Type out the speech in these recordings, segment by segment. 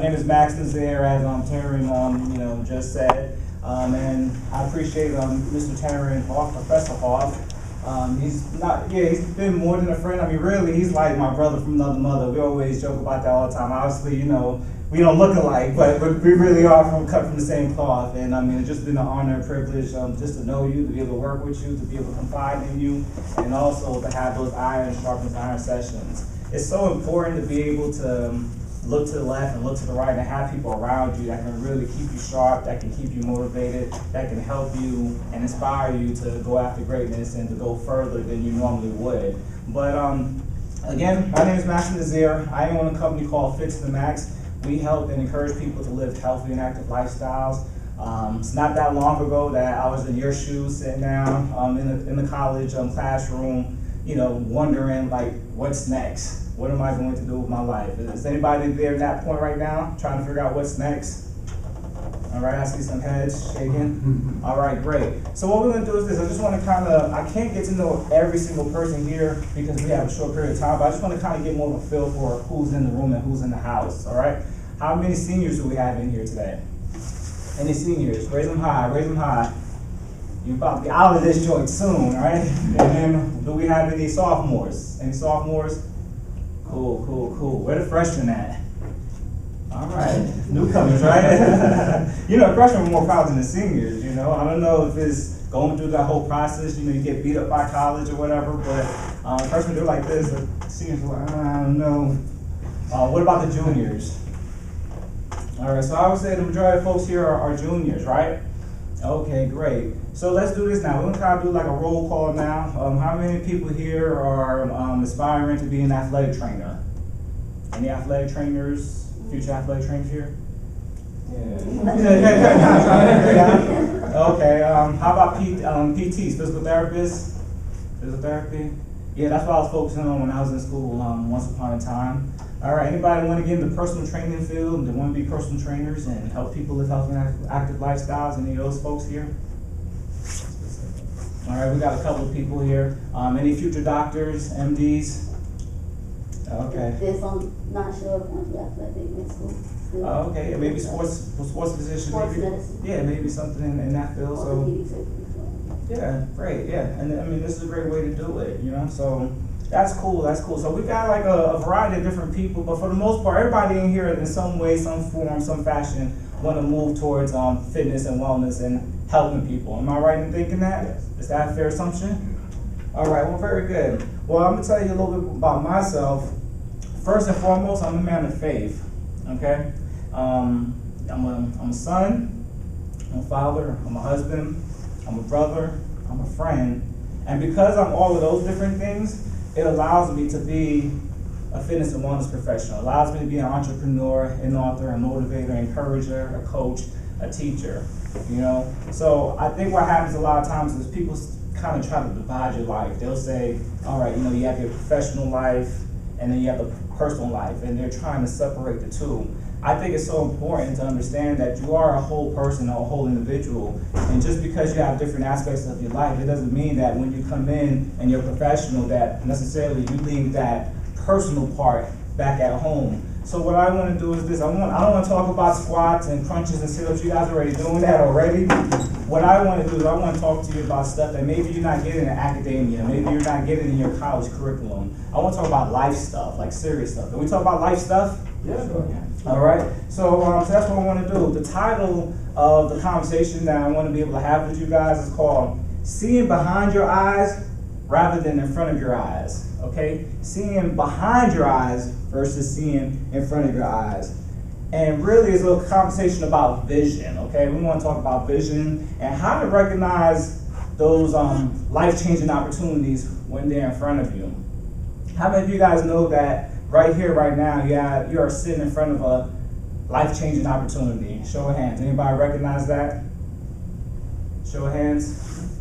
name is Max Nazaire, as Taryn just said, and I appreciate Mr. Taryn Hoff, Professor Hoff. He's been more than a friend. I mean, really, he's like my brother from another mother. We always joke about that all the time. Obviously, we don't look alike, but we really are cut from the same cloth. And I mean, it's just been an honor and privilege just to know you, to be able to work with you, to be able to confide in you, and also to have those iron sharpens iron sessions. It's so important to be able to look to the left and look to the right and have people around you that can really keep you sharp, that can keep you motivated, that can help you and inspire you to go after greatness and to go further than you normally would. But again, my name is Maxim Nazaire. I own a company called Fit2DMax. We help and encourage people to live healthy and active lifestyles. It's not that long ago that I was in your shoes, sitting down in the college classroom, wondering like, what's next? What am I going to do with my life? Is anybody there at that point right now, trying to figure out what's next? All right, I see some heads shaking. All right, great. So what we're gonna do is this. I just wanna I can't get to know every single person here because we have a short period of time, but I just wanna get more of a feel for who's in the room and who's in the house, all right? How many seniors do we have in here today? Any seniors? Raise them high, raise them high. You're about to be out of this joint soon, all right? And then, do we have any sophomores? Any sophomores? Cool. Where the freshmen at? All right, newcomers, right? Freshmen are more proud than the seniors, I don't know if it's going through that whole process, you get beat up by college or whatever, but freshmen do like this, the seniors are like, I don't know. What about the juniors? All right, so I would say the majority of folks here are juniors, right? Okay, great. So let's do this now. We're gonna do like a roll call now. How many people here are aspiring to be an athletic trainer? Any athletic trainers, future athletic trainers here? Yeah. Okay, how about PTs, physical therapists? Physical therapy? Yeah, that's what I was focusing on when I was in school once upon a time. All right, anybody want to get in the personal training field? They want to be personal trainers and help people live healthy and active lifestyles? Any of those folks here? All right, we got a couple of people here. Any future doctors, MDs? Okay. This I'm not sure if I'm athletic in school. Okay, yeah, maybe sports physician. Sports maybe. medicine. Yeah, maybe something in that field. So. Yeah, great. Yeah, and I mean this is a great way to do it. So. That's cool. So we got like a variety of different people, but for the most part, everybody in here in some way, some form, some fashion want to move towards fitness and wellness and helping people. Am I right in thinking that? Yes. Is that a fair assumption? All right, well, very good. Well, I'm going to tell you a little bit about myself. First and foremost, I'm a man of faith, okay? I'm a son, I'm a father, I'm a husband, I'm a brother, I'm a friend, and because I'm all of those different things, it allows me to be a fitness and wellness professional. It allows me to be an entrepreneur, an author, a motivator, encourager, a coach, a teacher, So I think what happens a lot of times is people kind of try to divide your life. They'll say, all right, you have your professional life and then you have the personal life, and they're trying to separate the two. I think it's so important to understand that you are a whole person or a whole individual, and just because you have different aspects of your life, it doesn't mean that when you come in and you're a professional that necessarily you leave that personal part back at home. So what I want to do is this. I don't want to talk about squats and crunches and sit-ups. You guys are already doing that already. What I want to do is I want to talk to you about stuff that maybe you're not getting in academia, maybe you're not getting in your college curriculum. I want to talk about life stuff, like serious stuff. Can we talk about life stuff? Yeah. All right, so that's what I want to do. The title of the conversation that I want to be able to have with you guys is called Seeing Behind Your Eyes Rather Than In Front of Your Eyes, okay? Seeing behind your eyes versus seeing in front of your eyes. And really it's a conversation about vision, okay? We want to talk about vision and how to recognize those life-changing opportunities when they're in front of you. How many of you guys know that right here, right now, you are sitting in front of a life-changing opportunity? Show of hands. Anybody recognize that? Show of hands.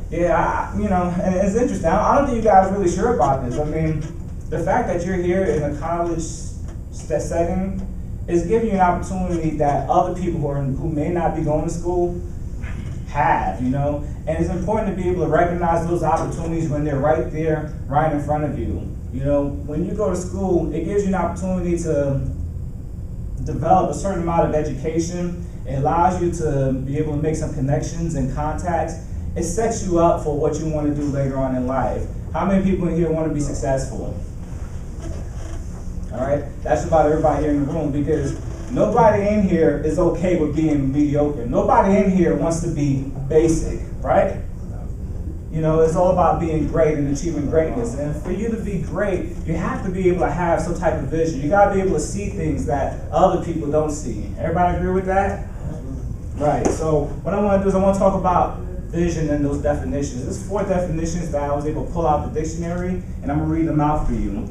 Yeah, and it's interesting. I don't think you guys are really sure about this. I mean, the fact that you're here in a college setting is giving you an opportunity that other people who may not be going to school have, And it's important to be able to recognize those opportunities when they're right there, right in front of you. When you go to school, it gives you an opportunity to develop a certain amount of education. It allows you to be able to make some connections and contacts. It sets you up for what you want to do later on in life. How many people in here want to be successful? All right, that's about everybody here in the room, because nobody in here is okay with being mediocre. Nobody in here wants to be basic, right? You know, it's all about being great and achieving greatness. And for you to be great, you have to be able to have some type of vision. You got to be able to see things that other people don't see. Everybody agree with that? Right. So what I want to do is I want to talk about vision and those definitions. There's 4 definitions that I was able to pull out the dictionary, and I'm going to read them out for you.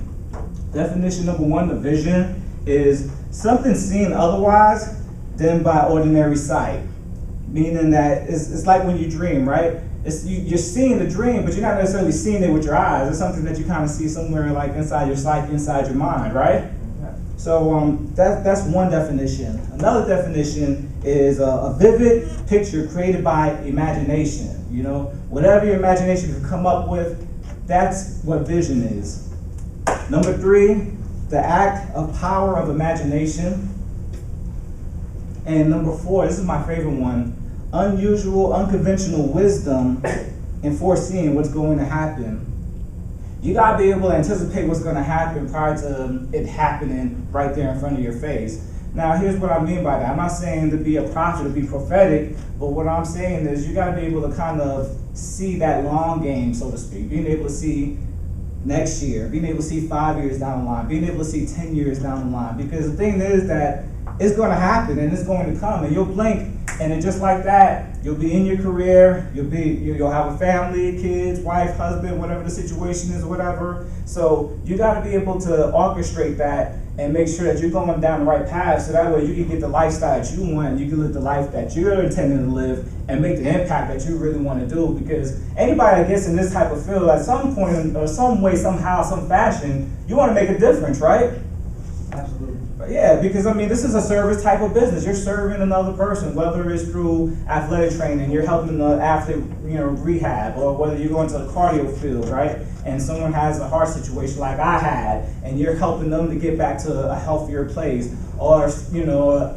Definition number 1 of vision is something seen otherwise than by ordinary sight. Meaning that it's like when you dream, right? You're seeing the dream, but you're not necessarily seeing it with your eyes. It's something that you kind of see somewhere like inside your psyche, inside your mind, right? So that's one definition. Another definition is a vivid picture created by imagination. You know, whatever your imagination can come up with, that's what vision is. Number 3, the act of power of imagination. And number 4, this is my favorite one, unusual, unconventional wisdom in foreseeing what's going to happen. You gotta be able to anticipate what's gonna happen prior to it happening right there in front of your face. Now, here's what I mean by that. I'm not saying to be a prophet or be prophetic, but what I'm saying is you gotta be able to kind of see that long game, so to speak. Being able to see next year, being able to see 5 years down the line, being able to see 10 years down the line. Because the thing is that it's gonna happen and it's going to come, and you'll blink, and then just like that, you'll be in your career, you'll have a family, kids, wife, husband, whatever the situation is, whatever. So you gotta be able to orchestrate that and make sure that you're going down the right path, so that way you can get the lifestyle that you want, you can live the life that you're intending to live, and make the impact that you really want to do. Because anybody that gets in this type of field, at some point or some way, somehow, some fashion, you want to make a difference, right? Absolutely. Yeah, because I mean, this is a service type of business. You're serving another person, whether it's through athletic training, you're helping the athlete, rehab, or whether you go into the cardio field, right? And someone has a heart situation like I had, and you're helping them to get back to a healthier place. Or, an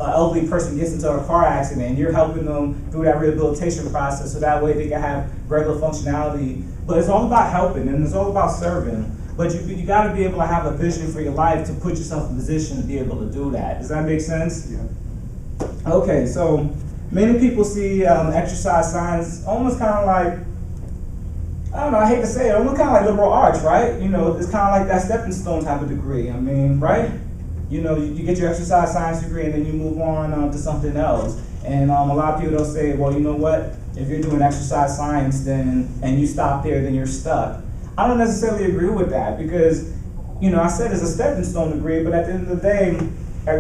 elderly person gets into a car accident, and you're helping them through that rehabilitation process, so that way they can have regular functionality. But it's all about helping, and it's all about serving. But you got to be able to have a vision for your life to put yourself in a position to be able to do that. Does that make sense? Yeah. Okay, so many people see exercise science almost kind of like, I don't know, I hate to say it, almost kind of like liberal arts, right? It's kind of like that stepping stone type of degree. I mean, right? You get your exercise science degree and then you move on to something else. And a lot of people don't say, well, you know what? If you're doing exercise science and you stop there, then you're stuck. I don't necessarily agree with that because, I said it's a stepping stone degree, but at the end of the day,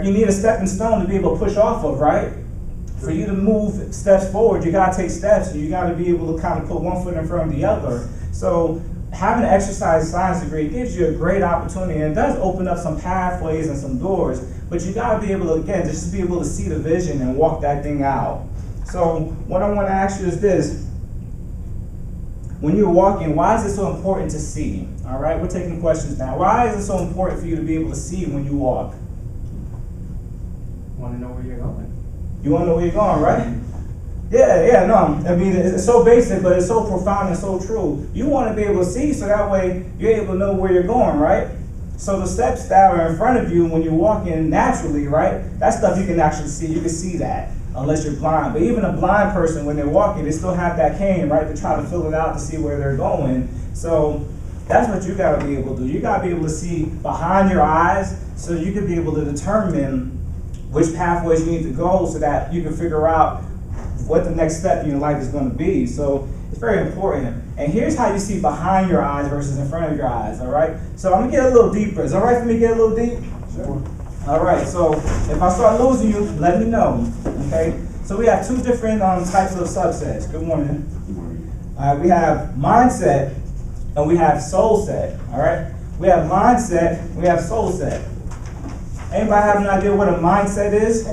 you need a stepping stone to be able to push off of, right? For you to move steps forward, you gotta take steps, and you gotta be able to kind of put one foot in front of the other. So having an exercise science degree gives you a great opportunity, and it does open up some pathways and some doors, but you gotta be able to, again, just be able to see the vision and walk that thing out. So what I wanna ask you is this. When you're walking, why is it so important to see? All right, we're taking questions now. Why is it so important for you to be able to see when you walk? Want to know where you're going. You want to know where you're going, right? Yeah, no. I mean, it's so basic, but it's so profound and so true. You want to be able to see so that way you're able to know where you're going, right? So the steps that are in front of you when you're walking naturally, right? That stuff you can actually see. You can see that. Unless you're blind. But even a blind person, when they're walking, they still have that cane, right, to try to fill it out to see where they're going. So that's what you got to be able to do. You got to be able to see behind your eyes so you can be able to determine which pathways you need to go so that you can figure out what the next step in your life is going to be. So it's very important. And here's how you see behind your eyes versus in front of your eyes, all right? So I'm going to get a little deeper. Is it all right for me to get a little deep? Sure. All right, so if I start losing you, let me know, okay? So we have 2 different types of subsets. Good morning. Good morning. All right, we have mindset and we have soul set, all right? We have mindset, we have soul set. Anybody have an idea what a mindset is?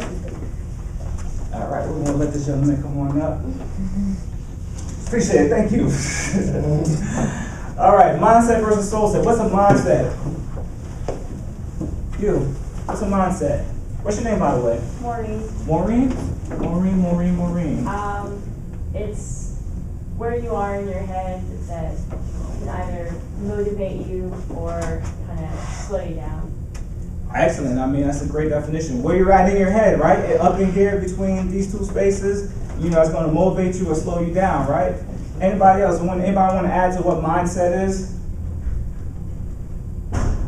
All right, we're gonna let this young man come on up. Appreciate it, thank you. All right, mindset versus soul set. What's a mindset? You. What's a mindset? What's your name, by the way? Maureen. Maureen. It's where you are in your head that can either motivate you or kind of slow you down. Excellent. I mean, that's a great definition. Where you're at in your head, right? Up in here between these two spaces, you know, it's going to motivate you or slow you down, right? Anybody else? Anybody want to add to what mindset is?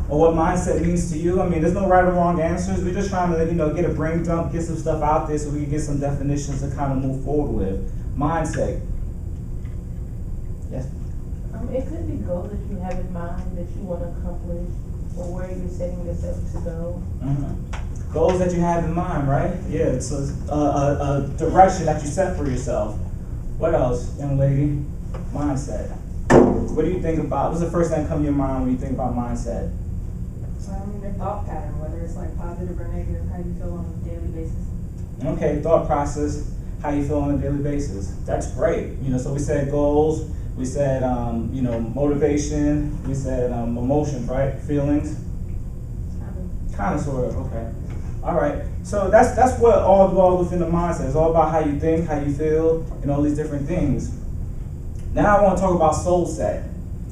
Or what mindset means to you? I mean, there's no right or wrong answers. We're just trying to, you know, get a brain dump, get some stuff out there so we can get some definitions to kind of move forward with. Mindset. Yes? It could be goals that you have in mind that you want to accomplish or where you're setting yourself to go. Mm-hmm. Goals that you have in mind, right? Yeah, it's a direction that you set for yourself. What else, young lady? Mindset. What do you think about, what's the first thing that comes to your mind when you think about mindset? I mean, their thought pattern, whether it's like positive or negative, how you feel on a daily basis. Okay, thought process, how you feel on a daily basis. That's great. You know, so we said goals, we said, you know, motivation, we said emotions, right? Feelings. Kind of, sort of, okay. All right. So that's what all dwells within the mindset. It's all about how you think, how you feel, and all these different things. Now I want to talk about soul set.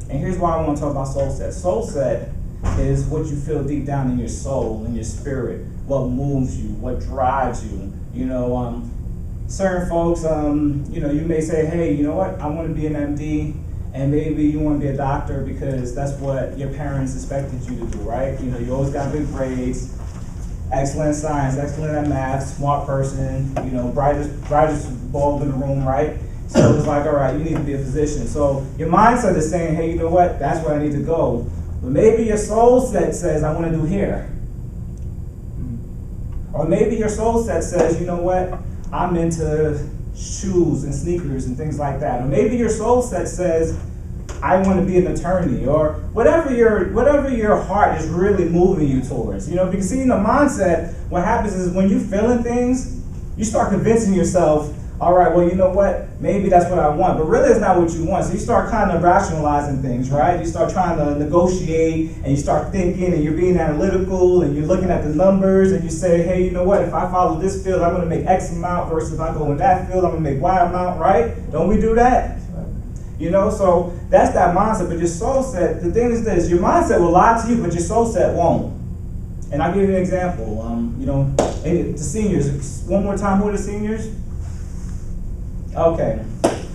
And here's why I want to talk about soul set. Soul set is what you feel deep down in your soul, in your spirit, what moves you, what drives you. You know, certain folks, you know, you may say, hey, you know what, I want to be an MD, and maybe you want to be a doctor because that's what your parents expected you to do, right? You know, you always got good grades, excellent science, excellent at math, smart person, you know, brightest bulb in the room, right? So it's like, all right, you need to be a physician. So your mindset is saying, hey, you know what, that's where I need to go. But maybe your soul set says, I want to do hair. Or maybe your soul set says, you know what, I'm into shoes and sneakers and things like that. Or maybe your soul set says, I want to be an attorney, or whatever your heart is really moving you towards. You know, because see, in the mindset, what happens is when you're feeling things, you start convincing yourself, all right, well, you know what, maybe that's what I want, but really it's not what you want. So you start kind of rationalizing things, right? You start trying to negotiate, and you start thinking, and you're being analytical, and you're looking at the numbers, and you say, hey, you know what, if I follow this field, I'm going to make X amount, versus if I go in that field, I'm going to make Y amount, right? Don't we do that? You know, so that's that mindset. But your soul set, the thing is this, your mindset will lie to you, but your soul set won't. And I'll give you an example. You know, the seniors, one more time, who are the seniors? Okay,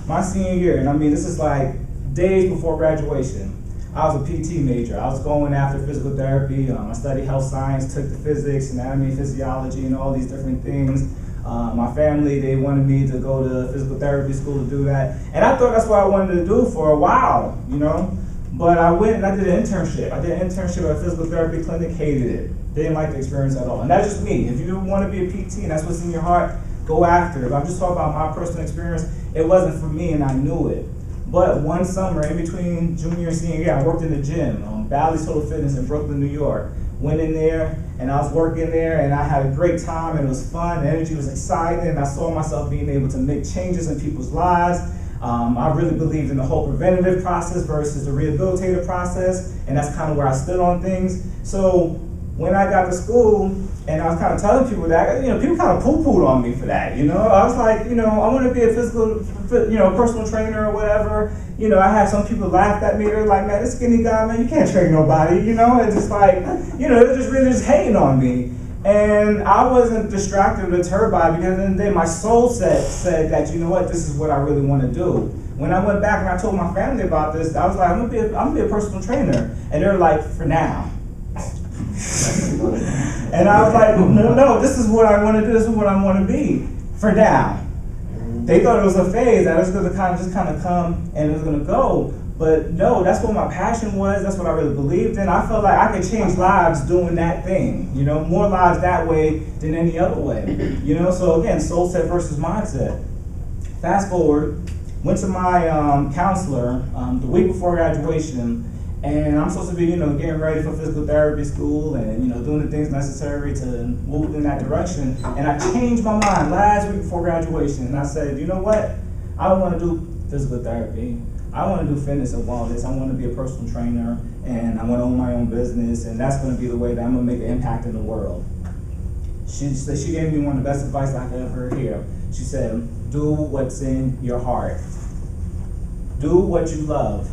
my senior year, and I mean, this is like days before graduation. I was a PT major. I was going after physical therapy. I studied health science, took the physics, anatomy, physiology, and all these different things. My family, they wanted me to go to physical therapy school to do that. And I thought that's what I wanted to do for a while, you know? But I went and I did an internship. I did an internship at a physical therapy clinic, hated it. Didn't like the experience at all. And that's just me. If you want to be a PT and that's what's in your heart, go after it. But I'm just talking about my personal experience. It wasn't for me and I knew it. But one summer, in between junior and senior year, I worked in the gym, Bally's Total Fitness in Brooklyn, New York. Went in there, and I was working there, and I had a great time, and it was fun. The energy was exciting, and I saw myself being able to make changes in people's lives. I really believed in the whole preventative process versus the rehabilitative process, and that's kind of where I stood on things. So when I got to school, and I was kind of telling people that, you know, people kind of poo-pooed on me for that, you know? I was like, you know, I want to be a personal trainer or whatever. You know, I had some people laugh at me. They're like, man, this skinny guy, man, you can't train nobody, you know? It's just like, you know, they're just really just hating on me. And I wasn't distracted or deterred by it, because at the end of the day, my soul said that, you know what, this is what I really want to do. When I went back and I told my family about this, I was like, I'm gonna be a personal trainer. And they're like, for now. And I was like, no, this is what I want to do. This is what I want to be for now. They thought it was a phase that was going to kind of come and it was going to go. But no, that's what my passion was. That's what I really believed in. I felt like I could change lives doing that thing. You know, more lives that way than any other way. You know, so again, soul set versus mindset. Fast forward, went to my counselor the week before graduation. And I'm supposed to be, you know, getting ready for physical therapy school and, you know, doing the things necessary to move in that direction. And I changed my mind last week before graduation. And I said, you know what? I don't want to do physical therapy. I want to do fitness and wellness. I want to be a personal trainer. And I want to own my own business. And that's going to be the way that I'm going to make an impact in the world. She said, she gave me one of the best advice I could ever hear. She said, do what's in your heart. Do what you love.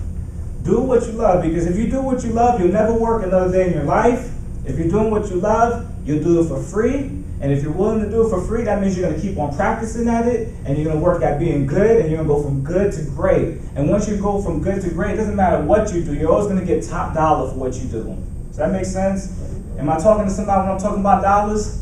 Do what you love, because if you do what you love, you'll never work another day in your life. If you're doing what you love, you'll do it for free. And if you're willing to do it for free, that means you're going to keep on practicing at it, and you're going to work at being good, and you're going to go from good to great. And once you go from good to great, it doesn't matter what you do, you're always going to get top dollar for what you do. Does that make sense? Am I talking to somebody when I'm talking about dollars?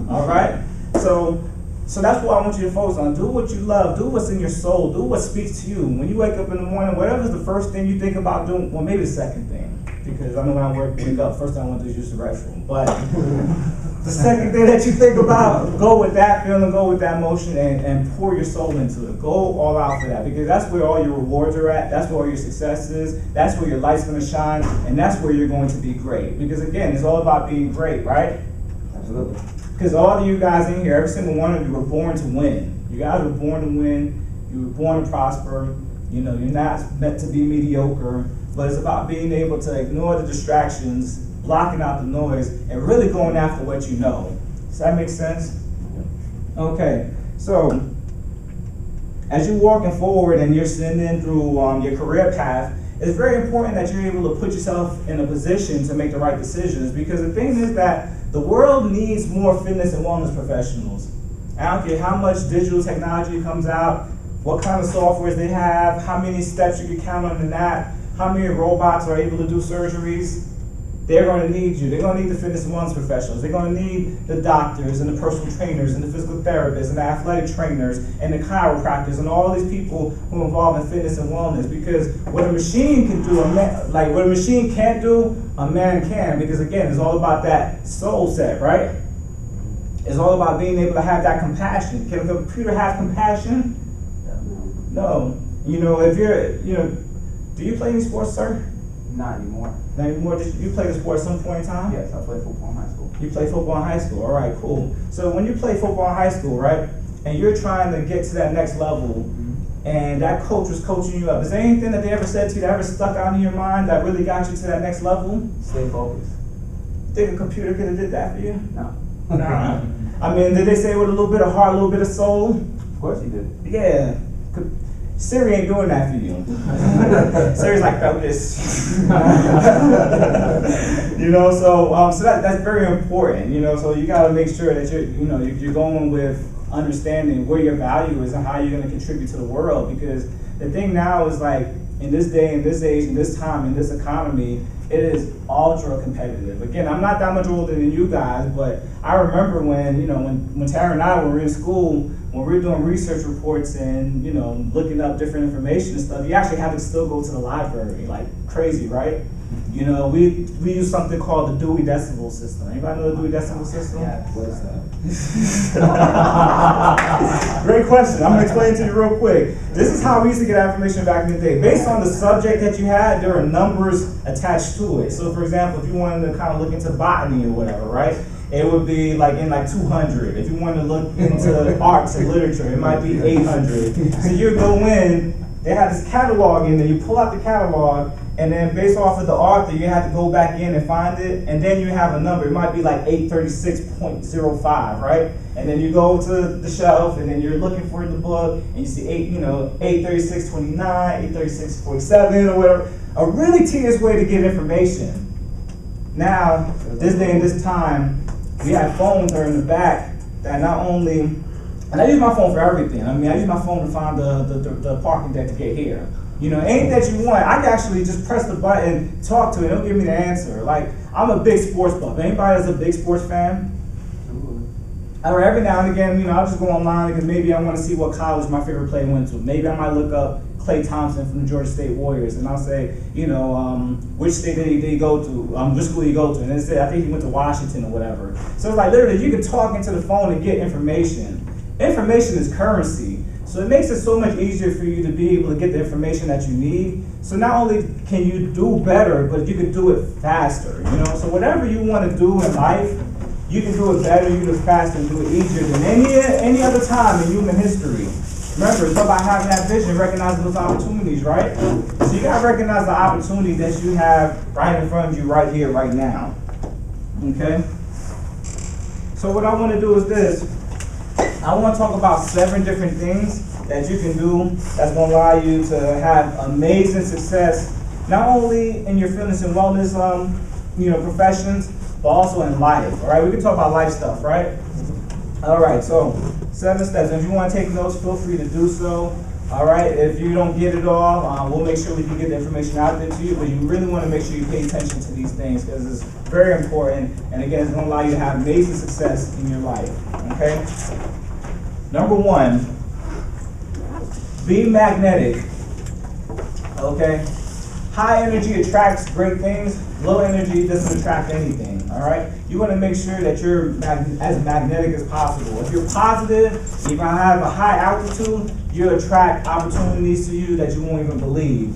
All right. So that's what I want you to focus on. Do what you love. Do what's in your soul. Do what speaks to you. When you wake up in the morning, whatever's the first thing you think about doing, well, maybe the second thing, because I know when I wake up, first thing I want to do is use the restroom. But the second thing that you think about, go with that feeling, go with that motion, and pour your soul into it. Go all out for that, because that's where all your rewards are at. That's where all your success is. That's where your light's going to shine, and that's where you're going to be great. Because again, it's all about being great, right? Absolutely. Because all of you guys in here, every single one of you were born to win. You guys were born to win. You were born to prosper. You know, you're not meant to be mediocre. But it's about being able to ignore the distractions, blocking out the noise, and really going after what you know. Does that make sense? Okay. So, as you're walking forward and you're ascending through your career path, it's very important that you're able to put yourself in a position to make the right decisions, because the thing is that the world needs more fitness and wellness professionals. I don't care how much digital technology comes out, what kind of softwares they have, how many steps you can count on an app, how many robots are able to do surgeries. They're going to need you. They're going to need the fitness and wellness professionals. They're going to need the doctors and the personal trainers and the physical therapists and the athletic trainers and the chiropractors and all these people who are involved in fitness and wellness. Because what a machine can do, what a machine can't do, a man can. Because again, it's all about that soul set, right? It's all about being able to have that compassion. Can a computer have compassion? No. You know, if you're, do you play any sports, sir? Not anymore. Not anymore? Did you play the sport at some point in time? Yes, I played football in high school. You play football in high school. All right, cool. So when you play football in high school, right, and you're trying to get to that next level, and that coach was coaching you up, is there anything that they ever said to you that ever stuck out in your mind that really got you to that next level? Stay focused. Think a computer could have did that for you? No. Nah. I mean, did they say with a little bit of heart, a little bit of soul? Of course you did. Yeah. Siri ain't doing that for you. Siri's like, felt this. So that's very important, so you gotta make sure that you're going with understanding where your value is and how you're gonna contribute to the world, because the thing now is like, in this day, in this age, in this time, in this economy, it is ultra competitive. Again, I'm not that much older than you guys, but I remember when Tara and I were in school, when we were doing research reports and, looking up different information and stuff, you actually had to still go to the library, like crazy, right? We use something called the Dewey Decimal System. Anybody know the Dewey Decimal System? Yeah, what is that? Great question. I'm going to explain it to you real quick. This is how we used to get information back in the day. Based on the subject that you had, there are numbers attached to it. So, for example, if you wanted to kind of look into botany or whatever, right? It would be in 200. If you wanted to look into arts and literature, it might be 800. So you go in, they have this catalog in there, you pull out the catalog, and then based off of the author, you have to go back in and find it, and then you have a number. It might be 836.05, right? And then you go to the shelf, and then you're looking for the book, and you see 836.29, 836.47, or whatever. A really tedious way to get information. Now, this day and this time, we have phones that are in the back that not only, and I use my phone for everything. I mean, I use my phone to find the parking deck to get here. Anything that you want, I can actually just press the button, talk to it, it'll give me the answer. Like, I'm a big sports buff. Anybody that's a big sports fan? Or every now and again, I'll just go online because maybe I want to see what college my favorite player went to. Maybe I might look up Klay Thompson from the Georgia State Warriors, and I'll say, which state did he go to? Which school did he go to? And they say, I think he went to Washington or whatever. So it's like literally, you can talk into the phone and get information. Information is currency. So it makes it so much easier for you to be able to get the information that you need. So not only can you do better, but you can do it faster. So whatever you want to do in life, you can do it better, you can do it faster, and do it easier than any other time in human history. Remember, it's about having that vision, recognizing those opportunities, right? So you gotta recognize the opportunity that you have right in front of you, right here, right now. Okay? So what I want to do is this. I want to talk about 7 different things that you can do that's going to allow you to have amazing success, not only in your fitness and wellness, professions, but also in life. All right, we can talk about life stuff, right? All right, so 7 steps. If you want to take notes, feel free to do so. All right, if you don't get it all, we'll make sure we can get the information out there to you, but you really want to make sure you pay attention to these things because it's very important, and again, it's going to allow you to have amazing success in your life, okay? Number 1, be magnetic, okay? High energy attracts great things, low energy doesn't attract anything, all right? You want to make sure that you're as magnetic as possible. If you're positive, if you have a high altitude, you'll attract opportunities to you that you won't even believe.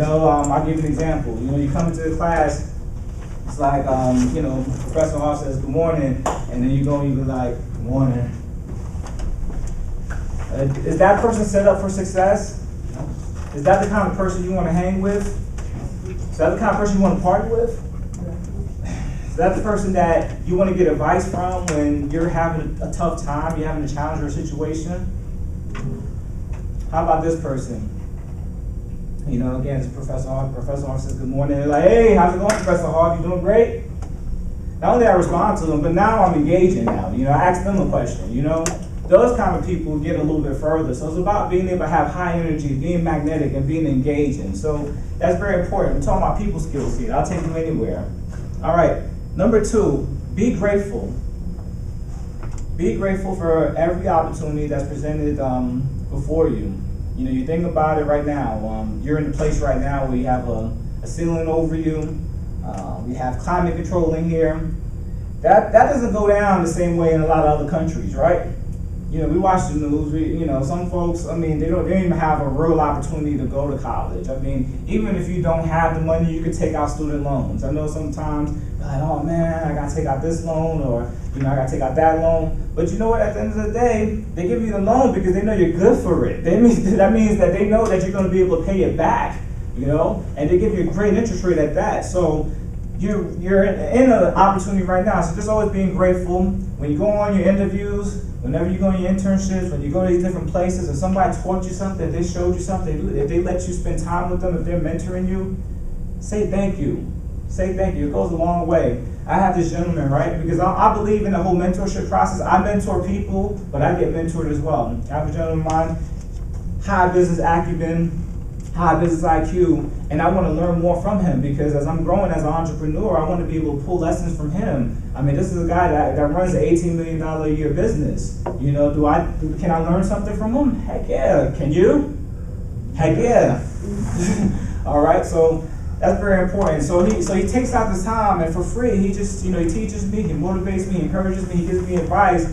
I'll give you an example. You come into the class, it's like, Professor Hall says, good morning, and then you go and you be like, good morning. Is that person set up for success? Is that the kind of person you want to hang with? Is that the kind of person you want to party with? Is that the person that you want to get advice from when you're having a tough time, you're having a challenge or a situation? How about this person? Again, it's Professor Hall. Professor Hall says good morning. They're like, hey, how's it going, Professor Hall? You doing great? Not only I respond to them, but now I'm engaging now. I ask them a question, Those kind of people get a little bit further. So it's about being able to have high energy, being magnetic, and being engaging. So that's very important. We're talking about people skills here. I'll take you anywhere. All right. Number 2, be grateful. Be grateful for every opportunity that's presented before you. You think about it right now. You're in a place right now where you have a ceiling over you. We have climate control in here. That doesn't go down the same way in a lot of other countries, right? We watch the news. Some folks, they don't even have a real opportunity to go to college. Even if you don't have the money, you can take out student loans. I know sometimes, like, oh man, I gotta take out this loan, or I gotta take out that loan. But you know what? At the end of the day, they give you the loan because they know you're good for it. That means that they know that you're going to be able to pay it back. And they give you a great interest rate at that. So you're in an opportunity right now. So just always being grateful when you go on your interviews. Whenever you go on your internships, when you go to these different places, and somebody taught you something, if they showed you something, if they let you spend time with them, if they're mentoring you, say thank you. Say thank you. It goes a long way. I have this gentleman, right? Because I believe in the whole mentorship process. I mentor people, but I get mentored as well. I have a gentleman of mine, high business acumen, high business IQ, and I want to learn more from him because as I'm growing as an entrepreneur, I want to be able to pull lessons from him. This is a guy that runs an $18 million a year business. Can I learn something from him? Heck yeah. Can you? Heck yeah. All right, so that's very important. So he takes out this time, and for free, he just, he teaches me, he motivates me, he encourages me, he gives me advice.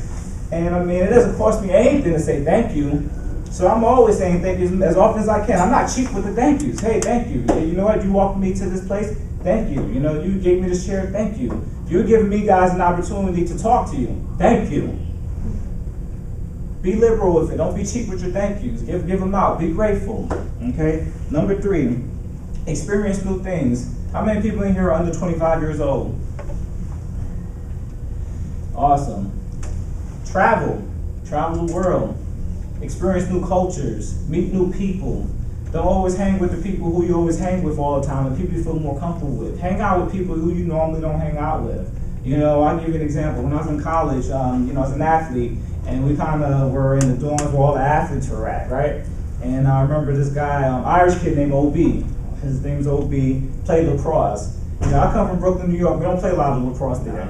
And it doesn't cost me anything to say thank you. So I'm always saying thank you as often as I can. I'm not cheap with the thank yous. Hey, thank you. You know what? You walked me to this place. Thank you. You gave me this chair. Thank you. You're giving me guys an opportunity to talk to you. Thank you. Be liberal with it. Don't be cheap with your thank yous. Give them out. Be grateful. Okay. Number 3, experience new things. How many people in here are under 25 years old? Awesome. Travel the world. Experience new cultures, meet new people. Don't always hang with the people who you always hang with all the time, the people you feel more comfortable with. Hang out with people who you normally don't hang out with. I'll give you an example. When I was in college, I was an athlete, and we kind of were in the dorms where all the athletes were at, right? And I remember this guy, Irish kid named OB. His name's OB, played lacrosse. I come from Brooklyn, New York. We don't play a lot of lacrosse there,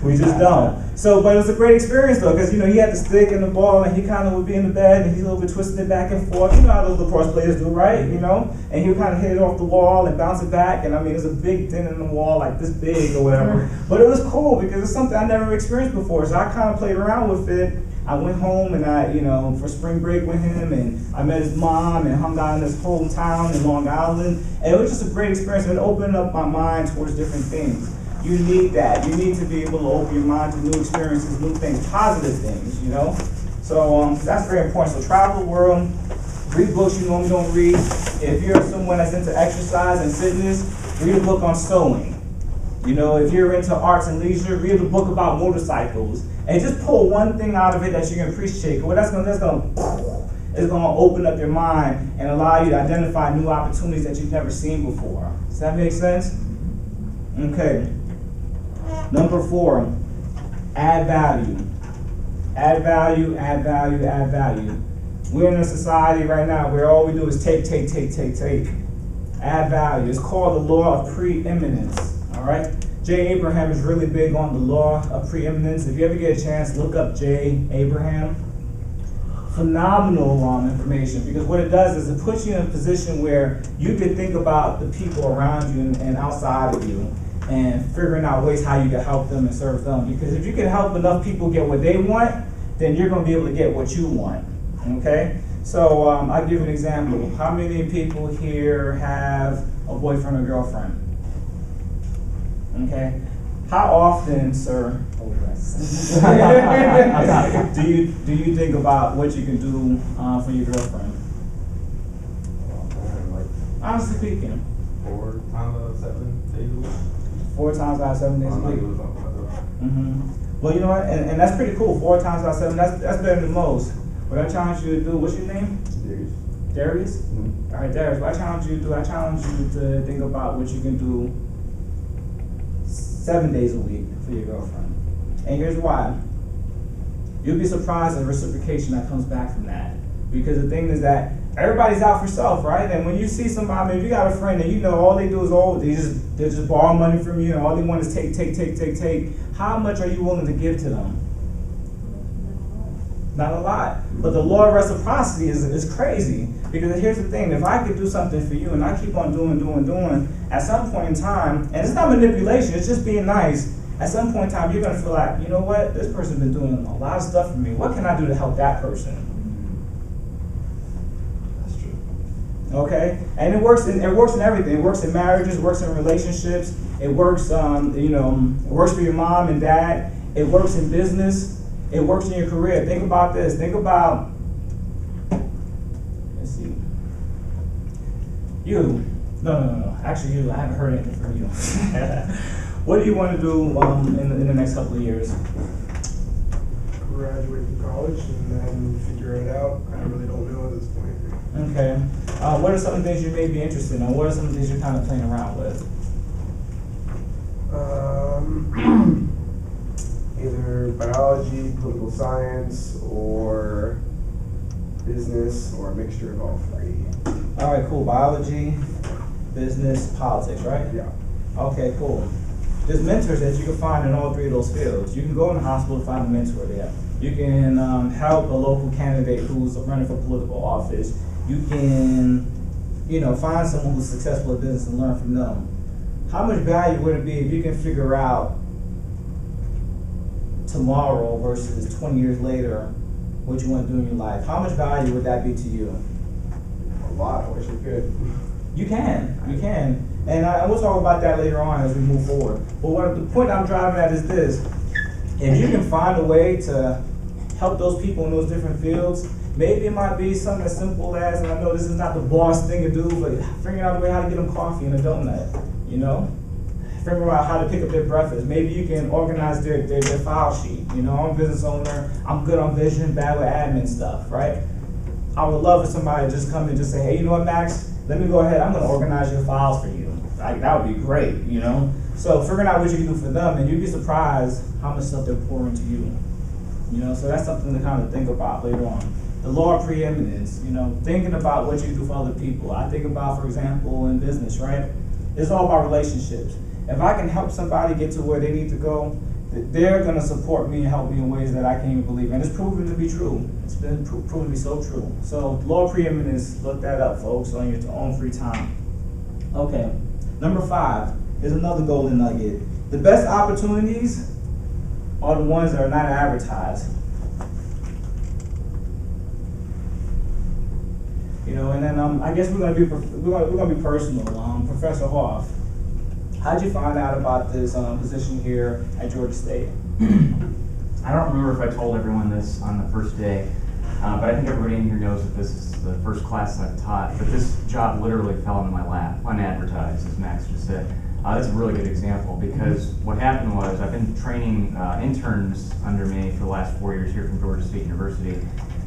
We just don't. But it was a great experience though, because he had the stick and the ball, and he kind of would be in the bed, and he's a little bit twisting it back and forth. You know how those lacrosse players do, right? And he would kind of hit it off the wall and bounce it back, and there's a big dent in the wall, like this big or whatever. But it was cool because it's something I never experienced before, so I kind of played around with it. I went home and for spring break with him, and I met his mom and hung out in his hometown in Long Island. And it was just a great experience. It opened up my mind towards different things. You need that. You need to be able to open your mind to new experiences, new things, positive things, So that's very important. So travel the world, read books you normally don't read. If you're someone that's into exercise and fitness, read a book on sewing. You know, if you're into arts and leisure, read a book about motorcycles and just pull one thing out of it that you can appreciate. Well, it's gonna open up your mind and allow you to identify new opportunities that you've never seen before. Does that make sense? Okay. Number 4, add value. Add value, add value, add value. We're in a society right now where all we do is take. Add value. It's called the law of preeminence. All right. J. Abraham is really big on the law of preeminence. If you ever get a chance, look up J. Abraham. Phenomenal information, because what it does is it puts you in a position where you can think about the people around you and outside of you, and figuring out ways how you can help them and serve them. Because if you can help enough people get what they want, then you're going to be able to get what you want. Okay? So I'll give you an example. How many people here have a boyfriend or girlfriend? Okay? How often, sir, do you think about what you can do for your girlfriend? Honestly speaking. 4 times out of 7 days a week. 4 times out of 7 days a week. Mm-hmm. Well, you know what, and that's pretty cool. 4 times out of 7, that's better than most. What I challenge you to do, what's your name? Darius. Darius? Mm-hmm. All right, Darius, what I challenge you to do, I challenge you to think about what you can do 7 days a week for your girlfriend. And here's why. You'll be surprised at the reciprocation that comes back from that. Because the thing is that everybody's out for self, right? And when you see somebody, if you got a friend and you know all they do is they just borrow money from you and all they want is take. How much are you willing to give to them? Not a lot. But the law of reciprocity is crazy. Because here's the thing, if I could do something for you and I keep on doing, at some point in time, and it's not manipulation, it's just being nice, at some point in time you're gonna feel like, you know what, this person's been doing a lot of stuff for me. What can I do to help that person? That's true. Okay? And it works in everything. It works in marriages, it works in relationships, it works it works for your mom and dad, it works in business. It works in your career. Think about this. Think about, let's see. You. No. Actually, you. I haven't heard anything from you. What do you want to do in the next couple of years? Graduate from college and then figure it out. I really don't know at this point. Okay. What are some of the things you may be interested in? What are some of the things you're kind of playing around with? Either biology, political science, or business, or a mixture of all 3. All right, cool. Biology, business, politics, right? Yeah. Okay, cool. There's mentors that you can find in all 3 of those fields. You can go in the hospital and find a mentor there. You can help a local candidate who's running for political office. You can, find someone who's successful in business and learn from them. How much value would it be if you can figure out tomorrow versus 20 years later what you want to do in your life? How much value would that be to you? A lot. I wish I could. You can. And we'll talk about that later on as we move forward. But the point I'm driving at is this. If you can find a way to help those people in those different fields, maybe it might be something as simple as, and I know this is not the boss thing to do, but figuring out a way how to get them coffee and a donut, Figuring out how to pick up their breakfast. Maybe you can organize their file sheet. I'm a business owner. I'm good on vision, bad with admin stuff, right? I would love for somebody to just come and just say, hey, you know what, Max? Let me go ahead. I'm going to organize your files for you. Like, that would be great, So figuring out what you can do for them, and you'd be surprised how much stuff they're pouring to you. So that's something to kind of think about later on. The law of preeminence, thinking about what you can do for other people. I think about, for example, in business, right? It's all about relationships. If I can help somebody get to where they need to go, they're going to support me and help me in ways that I can't even believe. And it's proven to be true. It's been proven to be so true. So law of preeminence, look that up, folks, on your own free time. Okay. Number 5 is another golden nugget. The best opportunities are the ones that are not advertised. And then I guess we're gonna be personal. Professor Hoff, how'd you find out about this position here at Georgia State? I don't remember if I told everyone this on the first day, but I think everybody in here knows that this is the first class I've taught. But this job literally fell into my lap, unadvertised, as Max just said. That's a really good example because what happened was I've been training interns under me for the last 4 years here from Georgia State University.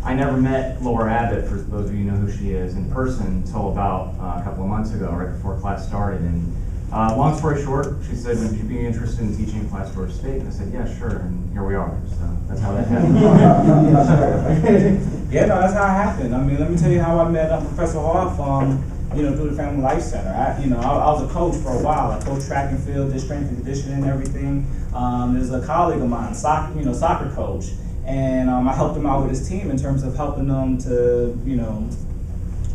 I never met Laura Abbott, for those of you who know who she is, in person until about a couple of months ago, right before class started. And long story short, she said, would you be interested in teaching a class at Georgia State? And I said, yeah, sure, and here we are. So that's how that happened. Yeah, no, that's how it happened. I mean, let me tell you how I met Professor Hoff, through the Family Life Center. I was a coach for a while. I coached track and field, did strength and conditioning and everything. There's a colleague of mine, soccer coach, and I helped him out with his team in terms of helping them to,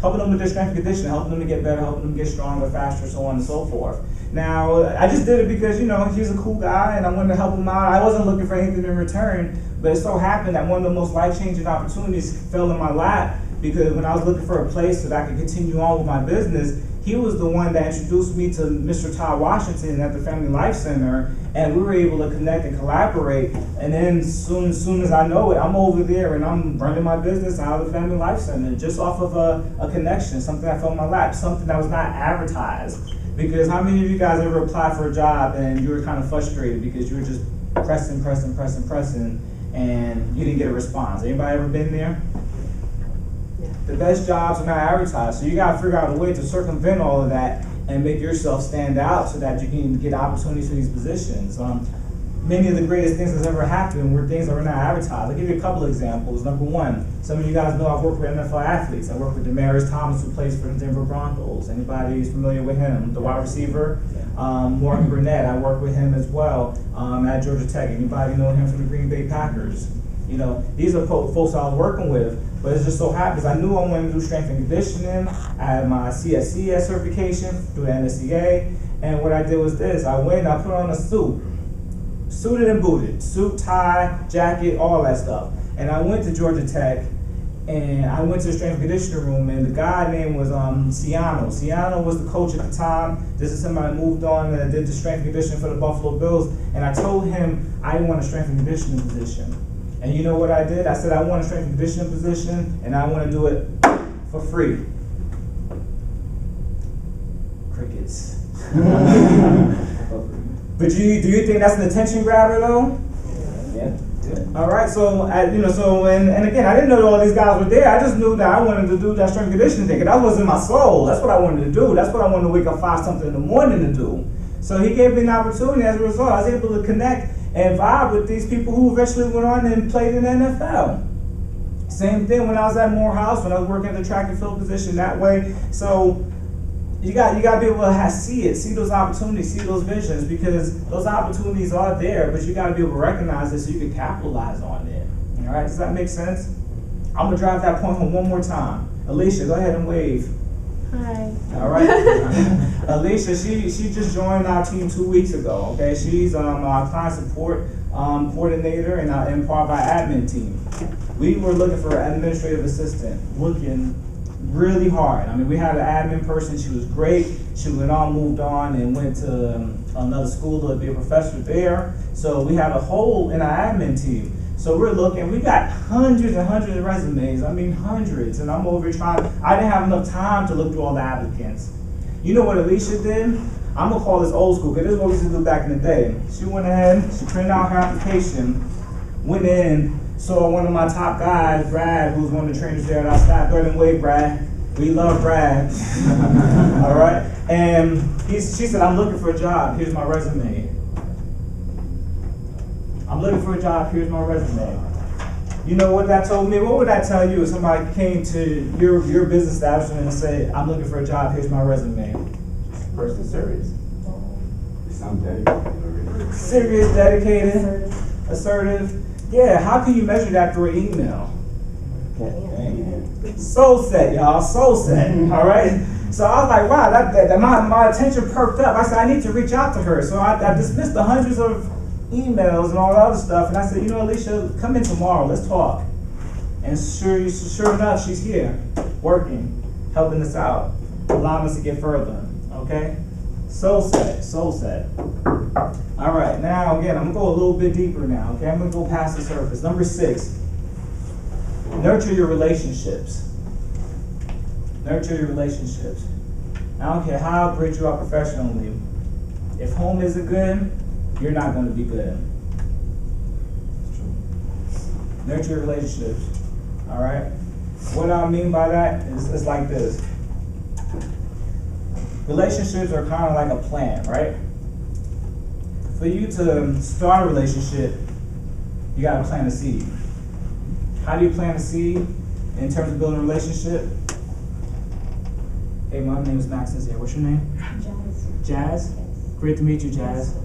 helping them with their strength and conditioning, helping them to get better, helping them get stronger, faster, so on and so forth. Now, I just did it because, he's a cool guy and I wanted to help him out. I wasn't looking for anything in return, but it so happened that one of the most life-changing opportunities fell in my lap because when I was looking for a place so that I could continue on with my business, he was the one that introduced me to Mr. Todd Washington at the Family Life Center, and we were able to connect and collaborate. And then soon as I know it, I'm over there and I'm running my business out of the Family Life Center just off of a connection, something that fell in my lap, something that was not advertised. Because how many of you guys ever applied for a job and you were kind of frustrated because you were just pressing, and you didn't get a response? Anybody ever been there? Yeah. The best jobs are not advertised, so you got to figure out a way to circumvent all of that and make yourself stand out so that you can get opportunities for these positions. Many of the greatest things that's ever happened were things that were not advertised. I'll give you a couple examples. Number one, some of you guys know I've worked with NFL athletes. I work with Demaryius Thomas, who plays for the Denver Broncos. Anybody who's familiar with him? The wide receiver, Morgan Burnett. I work with him as well at Georgia Tech. Anybody know him from the Green Bay Packers? These are folks I was working with. But it just so happens I knew I wanted to do strength and conditioning. I had my CSCS certification through the NSCA. And what I did was this. I went and I put on a suit. Suited and booted, suit, tie, jacket, all that stuff. And I went to Georgia Tech, and I went to the strength and conditioning room, and the guy name was Ciano. Ciano was the coach at the time. This is somebody who moved on and did the strength and conditioning for the Buffalo Bills. And I told him I want a strength and conditioning position. And you know what I did? I said I want a strength and conditioning position, and I want to do it for free. Crickets. But do you think that's an attention grabber though? Yeah. All right. So and again, I didn't know all these guys were there. I just knew that I wanted to do that strength and conditioning thing. That was in my soul. That's what I wanted to do. That's what I wanted to wake up 5-something in the morning to do. So he gave me an opportunity. As a result, I was able to connect and vibe with these people who eventually went on and played in the NFL. Same thing when I was at Morehouse, when I was working at the track and field position that way. So you got to be able to see those opportunities, see those visions, because those opportunities are there, but you got to be able to recognize it so you can capitalize on it. All right, does that make sense? I'm going to drive that point home one more time. Alicia, go ahead and wave. Hi. All right. Alicia, she just joined our team 2 weeks ago, okay? She's our client support coordinator and part of our admin team. We were looking for an administrative assistant, looking really hard. I mean, we had an admin person. She was great. She moved on, and went to another school to be a professor there. So we had a hole in our admin team. So we're looking. We got hundreds and hundreds of resumes. I mean, hundreds. And I'm over trying. I didn't have enough time to look through all the applicants. You know what Alicia did? I'm gonna call this old school because this is what we used to do back in the day. She went ahead. She printed out her application. Went in. Saw one of my top guys, Brad, who's one of the trainers there at our staff. Go ahead and wave, Brad. We love Brad. All right? And she said, I'm looking for a job. Here's my resume. I'm looking for a job. Here's my resume. You know what that told me? What would that tell you if somebody came to your business establishment and said, I'm looking for a job. Here's my resume? Person serious. They sound dedicated. Serious, dedicated, assertive. Yeah, how can you measure that through an email? Soul set, y'all, soul set, all right? So I was like, wow, that my attention perked up. I said, I need to reach out to her. So I dismissed the hundreds of emails and all the other stuff, and I said, Alicia, come in tomorrow, let's talk. And sure enough, she's here, working, helping us out, allowing us to get further, okay? Soul set. All right, now again, I'm gonna go a little bit deeper now, okay? I'm gonna go past the surface. Number 6, nurture your relationships. Nurture your relationships. I don't care how great you are professionally. If home isn't good, you're not gonna be good. Nurture your relationships, all right? What I mean by that is it's like this. Relationships are kind of like a plant, right? For you to start a relationship, you gotta plant a seed. How do you plant a seed in terms of building a relationship? Hey, my name is Maxim Nazaire. What's your name? Jazz. Jazz? Great to meet you, Jazz.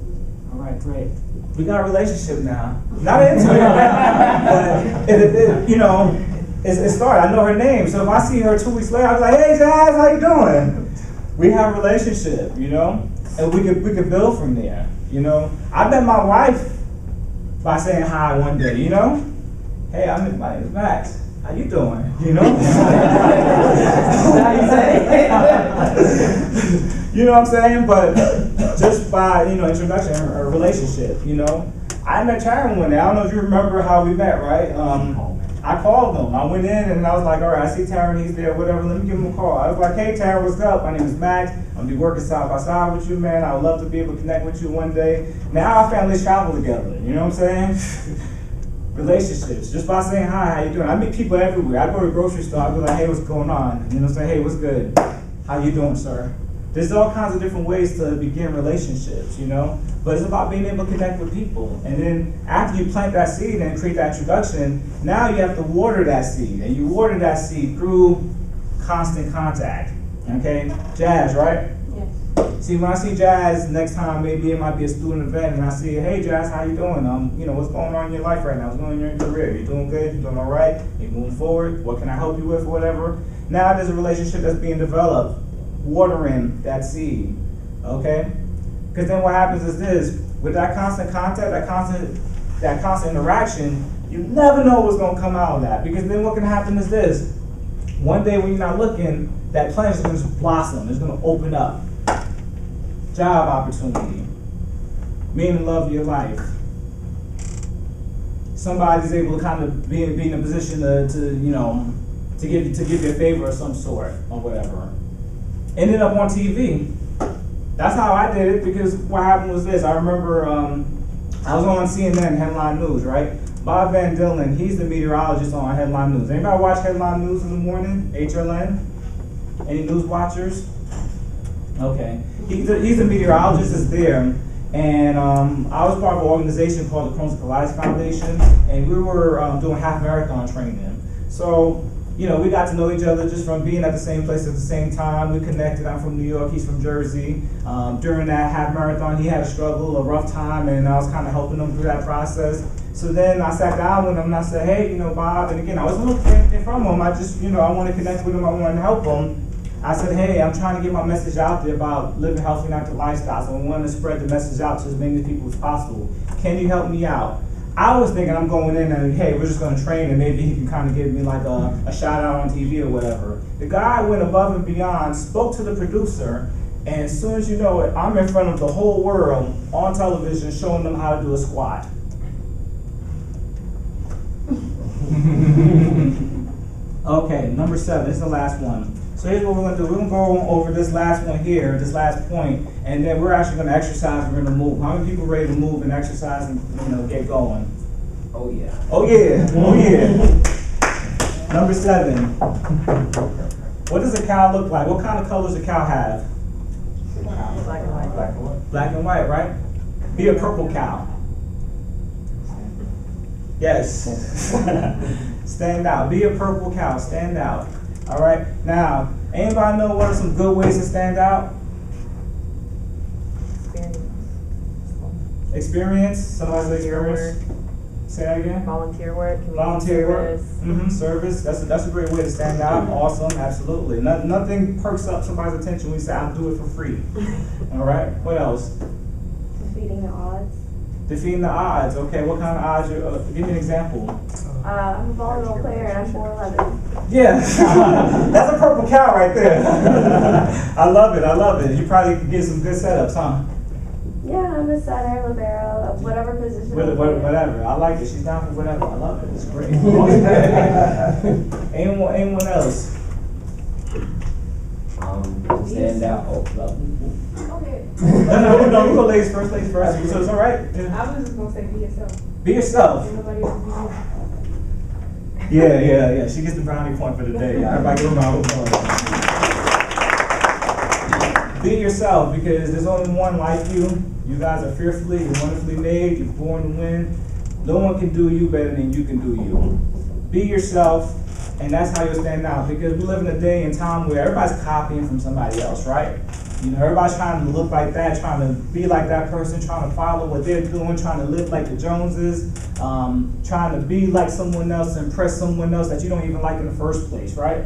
All right, great. We got a relationship now. Not into it, but it you know, it started. I know her name, so if I see her 2 weeks later, I'll be like, hey, Jazz, how you doing? We have a relationship, you know, and we could build from there, you know. I met my wife by saying hi one day, you know. Hey, my name is Max. How you doing? You know? You know what I'm saying? But just by, you know, introduction or relationship, you know. I met Sharon one day. I don't know if you remember how we met, right? I called him. I went in and I was like, all right, I see Taryn, he's there, whatever, let me give him a call. I was like, hey Taryn, what's up? My name is Max. I'm gonna be working side by side with you, man. I would love to be able to connect with you one day. Now our families travel together, you know what I'm saying? Relationships, just by saying hi, how you doing? I meet people everywhere. I go to the grocery store, I be like, hey, what's going on? You know what I'm saying? Hey, what's good? How you doing, sir? There's all kinds of different ways to begin relationships, you know? But it's about being able to connect with people. And then after you plant that seed and create that introduction, now you have to water that seed. And you water that seed through constant contact, okay? Jazz, right? Yes. See, when I see Jazz next time, maybe it might be a student event, and I see, hey Jazz, how you doing? You know, what's going on in your life right now? What's going on in your career? You doing good? You doing all right? You moving forward? What can I help you with, or whatever? Now there's a relationship that's being developed, watering that seed, okay? Because then what happens is this, with that constant contact, that constant interaction, you never know what's gonna come out of that. Because then what can happen is this, one day when you're not looking, that plant is gonna blossom, it's gonna open up. Job opportunity, meaning and love of your life. Somebody's able to kind of be in a position to you know, to give you a favor of some sort or whatever. Ended up on TV. That's how I did it, because what happened was this. I remember I was on CNN Headline News, right? Bob Van Dillen, he's the meteorologist on Headline News. Anybody watch Headline News in the morning? HLN? Any news watchers? Okay. He's a meteorologist that's there. And I was part of an organization called the Crohn's Colitis Foundation, and we were doing half marathon training. So, you know, we got to know each other just from being at the same place at the same time. We connected. I'm from New York, he's from Jersey. During that half marathon, he had a struggle, a rough time, and I was kind of helping him through that process. So then I sat down with him and I said, hey, you know, Bob, and again, I wasn't looking for anything from him. I just, you know, I want to connect with him, I want to help him. I said, hey, I'm trying to get my message out there about living healthy and active lifestyles, and we want to spread the message out to as many people as possible. Can you help me out? I was thinking I'm going in and, hey, we're just going to train and maybe he can kind of give me like a shout out on TV or whatever. The guy went above and beyond, spoke to the producer, and as soon as you know it, I'm in front of the whole world on television showing them how to do a squat. Okay, number 7, this is the last one. So here's what we're going to do. We're going to go over this last one here, this last point, and then we're actually going to exercise. We're going to move. How many people ready to move and exercise and, you know, get going? Oh yeah. Oh yeah. Oh yeah. Number 7. What does a cow look like? What kind of colors does a cow have? Black and white. Black and white. Black and white, right? Be a purple cow. Yes. Stand out. Be a purple cow. Stand out. All right. Now, anybody know what are some good ways to stand out? Experience. Somebody's experience. Say that again. Volunteer work. Volunteer work. Service. Service. That's a great way to stand out. Awesome. Absolutely. Nothing perks up somebody's attention when you say, "I'll do it for free." All right. What else? Defeating the odds. Defeating the odds. Okay. What kind of odds? Give me an example. I'm a volleyball player and I'm 4'11". Yeah, that's a purple cow right there. I love it. I love it. You probably could get some good setups, huh? Yeah, I'm a center, libero, whatever position. Whatever. I like it. She's down for whatever. I love it. It's great. Anyone else? Stand out. Okay, No, we'll go ladies first, so it's all right. Yeah. I was just gonna say be yourself. Be yourself. Ain't nobody else be you. Yeah. She gets the brownie point for the day. Everybody give them a round of applause. Be yourself, because there's only one like you. You guys are fearfully and wonderfully made. You're born to win. No one can do you better than you can do you. Be yourself, and that's how you'll stand out. Because we live in a day and time where everybody's copying from somebody else, right? You know, everybody's trying to look like that, trying to be like that person, trying to follow what they're doing, trying to live like the Joneses, trying to be like someone else, impress someone else that you don't even like in the first place, right?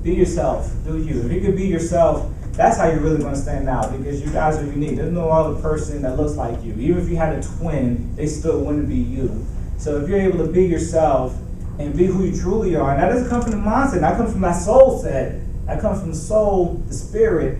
Be yourself, do you. If you could be yourself, that's how you're really going to stand out, because you guys are unique. There's no other person that looks like you. Even if you had a twin, they still wouldn't be you. So if you're able to be yourself and be who you truly are, and that doesn't come from the mindset, that comes from that soul set. That comes from the soul, the spirit,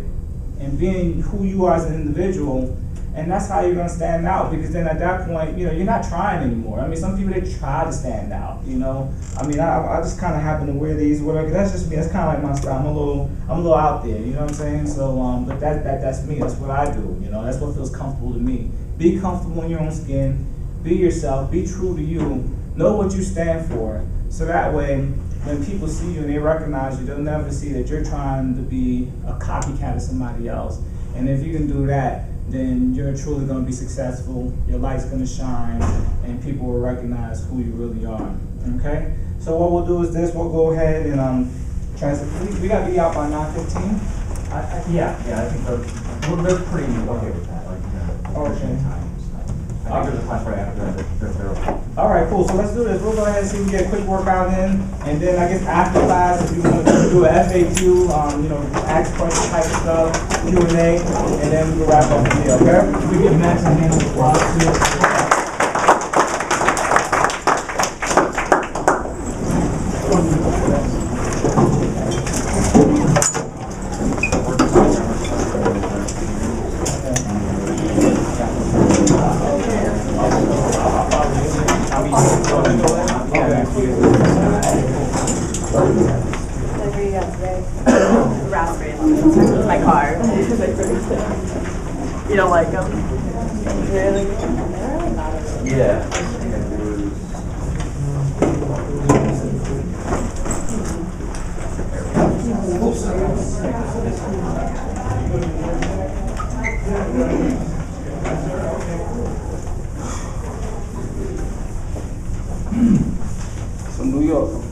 and being who you are as an individual. And that's how you're going to stand out, because then at that point, you know, you're not trying anymore. I mean, some people, they try to stand out, you know. I mean, I just kind of happen to wear these, whatever. That's just me. That's kind of like my style. I'm a little out there, you know what I'm saying? So, but that's me. That's what I do, you know. That's what feels comfortable to me. Be comfortable in your own skin. Be yourself. Be true to you. Know what you stand for. So that way, when people see you and they recognize you, they'll never see that you're trying to be a copycat of somebody else. And if you can do that, then you're truly going to be successful. Your light's going to shine, and people will recognize who you really are. Okay? So what we'll do is this. We'll go ahead and we got to be out by 9:15. Yeah, I think they're pretty okay with that. Like, Okay. I think there's a class right after that. They're okay. All right, cool. So let's do this. We'll go ahead and see if we get a quick workout in, and then I guess after class, if you want to do an FAQ, you know, ask question type stuff, Q&A, and then we can wrap up from there. Okay? We give Max a hand of applause too. My car. You don't like them? Really? Yeah. From New York.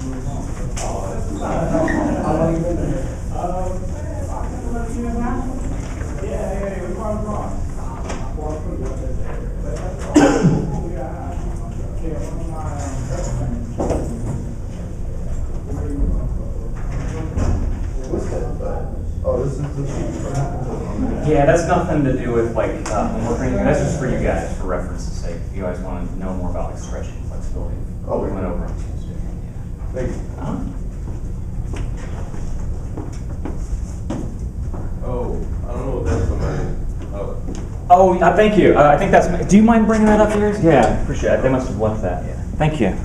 Yeah, that's nothing to do with like homework or anything. That's just for you guys, for reference's sake. If you guys want to know more about like stretching and flexibility. Oh, we went over on Tuesday. Thank you. Oh, I don't know if that's somebody. Oh, thank you. I think that's. Do you mind bringing that up, yours? Yeah, appreciate it. They must have left that. Yeah. Thank you.